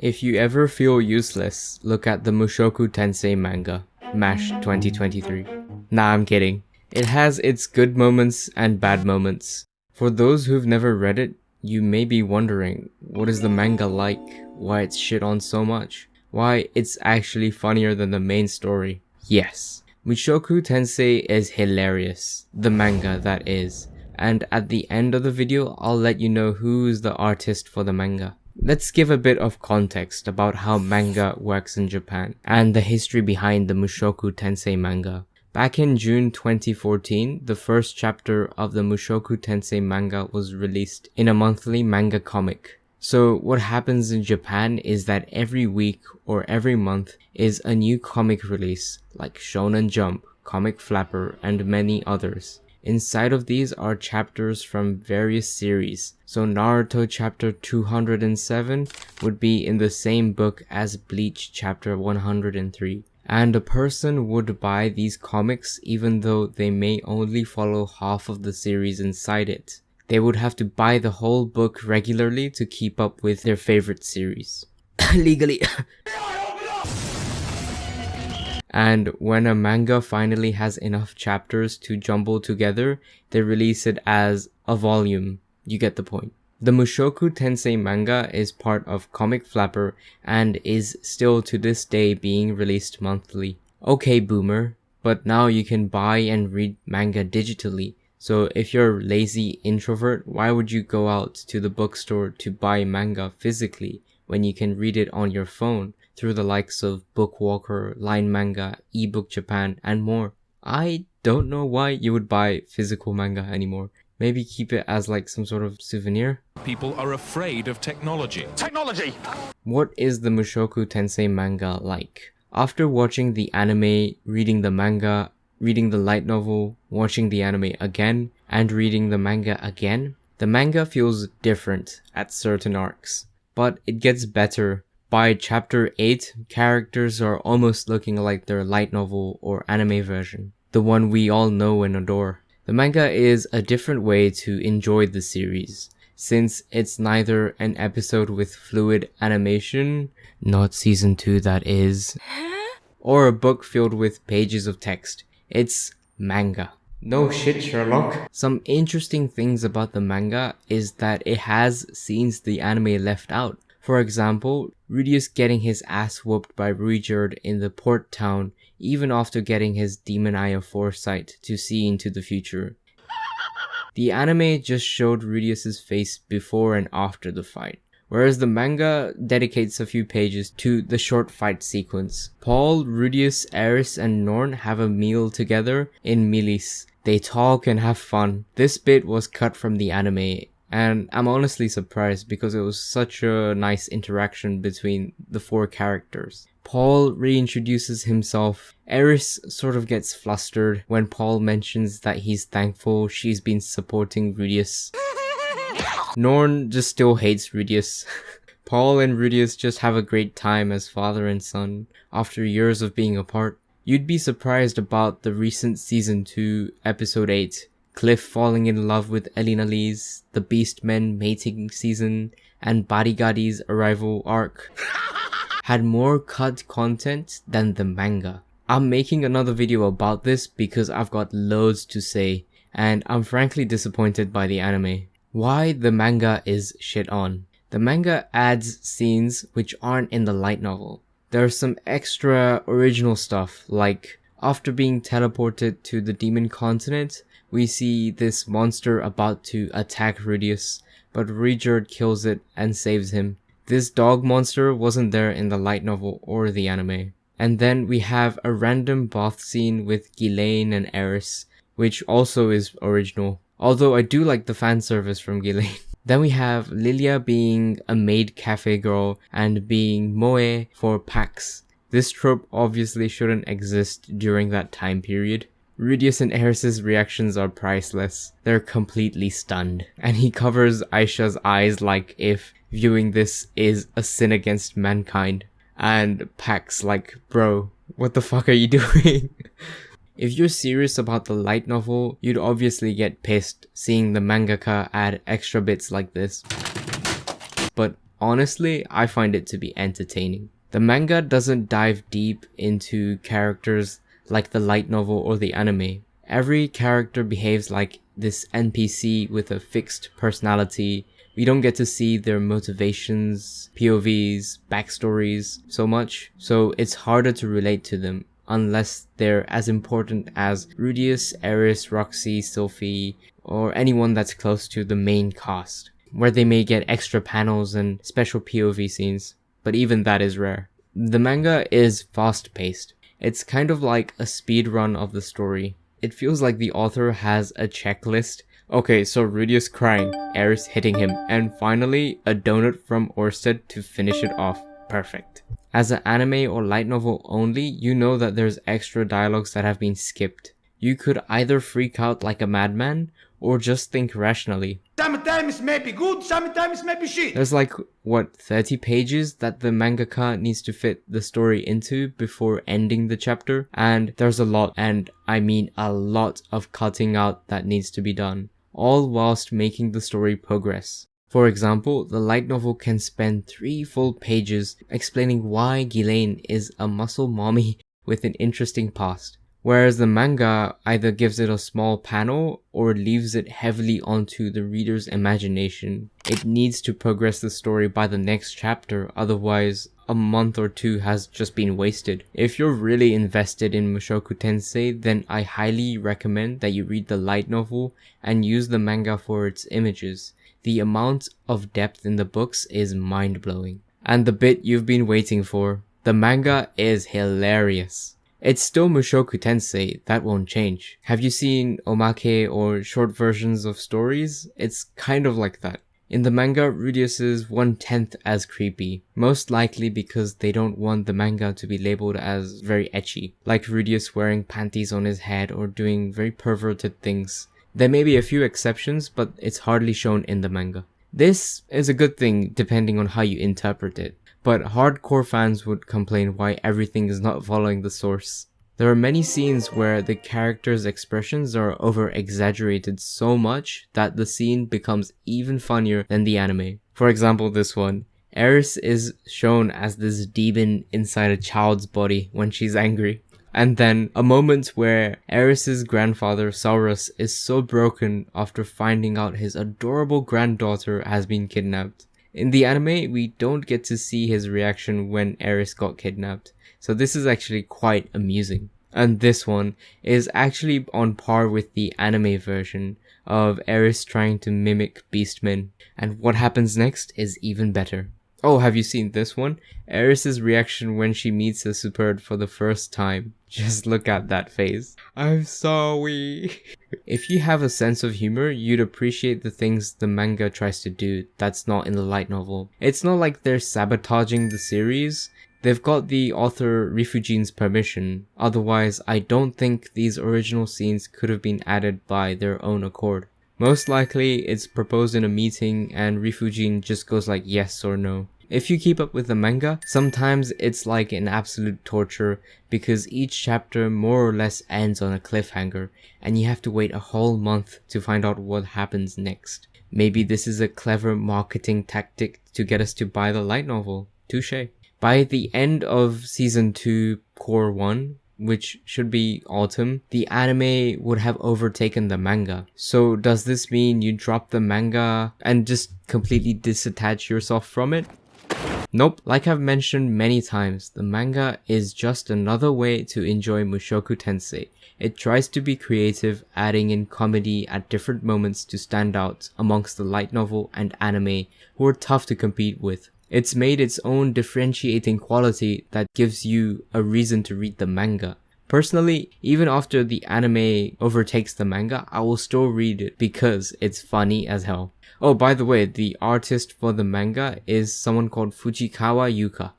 If you ever feel useless, look at the Mushoku Tensei manga, MASH 2023. Nah, I'm kidding. It has its good moments and bad moments. For those who've never read it, you may be wondering, what is the manga like? Why it's shit on so much? Why it's actually funnier than the main story? Yes, Mushoku Tensei is hilarious. The manga, that is. And at the end of the video, I'll let you know who's the artist for the manga. Let's give a bit of context about how manga works in Japan and the history behind the Mushoku Tensei manga. Back in June 2014, the first chapter of the Mushoku Tensei manga was released in a monthly manga comic. So what happens in Japan is that every week or every month is a new comic release, like Shonen Jump, Comic Flapper, and many others. Inside of these are chapters from various series, so Naruto chapter 207 would be in the same book as Bleach chapter 103. And a person would buy these comics even though they may only follow half of the series inside it. They would have to buy the whole book regularly to keep up with their favorite series. Legally. And when a manga finally has enough chapters to jumble together, they release it as a volume. You get the point. The Mushoku Tensei manga is part of Comic Flapper and is still to this day being released monthly. Okay, boomer, but now you can buy and read manga digitally. So if you're a lazy introvert, why would you go out to the bookstore to buy manga physically when you can read it on your phone through the likes of Bookwalker, Line Manga, eBook Japan, and more? I don't know why you would buy physical manga anymore. Maybe keep it as like some sort of souvenir? People are afraid of technology. Technology! What is the Mushoku Tensei manga like? After watching the anime, reading the manga, reading the light novel, watching the anime again, and reading the manga again, the manga feels different at certain arcs. But it gets better. By chapter 8, characters are almost looking like their light novel or anime version, the one we all know and adore. The manga is a different way to enjoy the series, since it's neither an episode with fluid animation, not season 2 that is, or a book filled with pages of text. It's manga. No shit, Sherlock. Some interesting things about the manga is that it has scenes the anime left out. For example, Rudius getting his ass whooped by Ruijerd in the port town even after getting his demon eye of foresight to see into the future. The anime just showed Rudius' face before and after the fight, whereas the manga dedicates a few pages to the short fight sequence. Paul, Rudius, Eris, and Norn have a meal together in Milis. They talk and have fun. This bit was cut from the anime, and I'm honestly surprised because it was such a nice interaction between the four characters. Paul reintroduces himself. Eris sort of gets flustered when Paul mentions that he's thankful she's been supporting Rudius. Norn just still hates Rudius. Paul and Rudius just have a great time as father and son after years of being apart. You'd be surprised about the recent season 2 episode 8. Cliff falling in love with Elena Lee's, the Beastmen mating season, and Barigadi's arrival arc had more cut content than the manga. I'm making another video about this because I've got loads to say, and I'm frankly disappointed by the anime. Why the manga is shit on. The manga adds scenes which aren't in the light novel. There's some extra original stuff, like after being teleported to the demon continent, we see this monster about to attack Rudius, but Ruijerd kills it and saves him. This dog monster wasn't there in the light novel or the anime. And then we have a random bath scene with Ghislaine and Eris, which also is original. Although I do like the fan service from Ghislaine. Then we have Lilia being a maid cafe girl and being Moe for Pax. This trope obviously shouldn't exist during that time period. Rudius and Eris's reactions are priceless. They're completely stunned. And he covers Aisha's eyes like if viewing this is a sin against mankind. And Pax like, bro, what the fuck are you doing? If you're serious about the light novel, you'd obviously get pissed seeing the mangaka add extra bits like this. But honestly, I find it to be entertaining. The manga doesn't dive deep into characters like the light novel or the anime. Every character behaves like this NPC with a fixed personality. We don't get to see their motivations, POVs, backstories so much, so it's harder to relate to them unless they're as important as Rudius, Eris, Roxy, Sylphie, or anyone that's close to the main cast, where they may get extra panels and special POV scenes, but even that is rare. The manga is fast-paced. It's kind of like a speed run of the story. It feels like the author has a checklist. Okay, so Rudius crying, Eris hitting him, and finally a donut from Orsted to finish it off. Perfect. As an anime or light novel only, you know that there's extra dialogues that have been skipped. You could either freak out like a madman, or just think rationally. Sometimes may be good, sometimes may be shit. There's 30 pages that the mangaka needs to fit the story into before ending the chapter, and there's a lot, and I mean a lot of cutting out that needs to be done, all whilst making the story progress. For example, the light novel can spend 3 full pages explaining why Ghislaine is a muscle mommy with an interesting past, whereas the manga either gives it a small panel or leaves it heavily onto the reader's imagination. It needs to progress the story by the next chapter, otherwise a month or 2 has just been wasted. If you're really invested in Mushoku Tensei, then I highly recommend that you read the light novel and use the manga for its images. The amount of depth in the books is mind-blowing. And the bit you've been waiting for, the manga is hilarious. It's still Mushoku Tensei, that won't change. Have you seen omake or short versions of stories? It's kind of like that. In the manga, Rudius is 1/10 as creepy, most likely because they don't want the manga to be labeled as very ecchi, like Rudius wearing panties on his head or doing very perverted things. There may be a few exceptions, but it's hardly shown in the manga. This is a good thing depending on how you interpret it, but hardcore fans would complain why everything is not following the source. There are many scenes where the characters' expressions are over-exaggerated so much that the scene becomes even funnier than the anime. For example, this one. Eris is shown as this demon inside a child's body when she's angry. And then a moment where Eris's grandfather, Saurus, is so broken after finding out his adorable granddaughter has been kidnapped. In the anime, we don't get to see his reaction when Eris got kidnapped, so this is actually quite amusing. And this one is actually on par with the anime version of Eris trying to mimic Beastmen, and what happens next is even better. Oh, have you seen this one? Eris's reaction when she meets a Superd for the first time. Just look at that face. I'm sorry. If you have a sense of humor, you'd appreciate the things the manga tries to do that's not in the light novel. It's not like they're sabotaging the series. They've got the author Rifujine's permission. Otherwise, I don't think these original scenes could have been added by their own accord. Most likely, it's proposed in a meeting and Rifujin just goes like yes or no. If you keep up with the manga, sometimes it's like an absolute torture because each chapter more or less ends on a cliffhanger and you have to wait a whole month to find out what happens next. Maybe this is a clever marketing tactic to get us to buy the light novel. Touché. By the end of season 2, core 1, which should be autumn, the anime would have overtaken the manga. So does this mean you drop the manga and just completely disattach yourself from it? Nope. Like I've mentioned many times, the manga is just another way to enjoy Mushoku Tensei. It tries to be creative, adding in comedy at different moments to stand out amongst the light novel and anime who are tough to compete with. It's made its own differentiating quality that gives you a reason to read the manga. Personally, even after the anime overtakes the manga, I will still read it because it's funny as hell. Oh, by the way, the artist for the manga is someone called Fujikawa Yuka.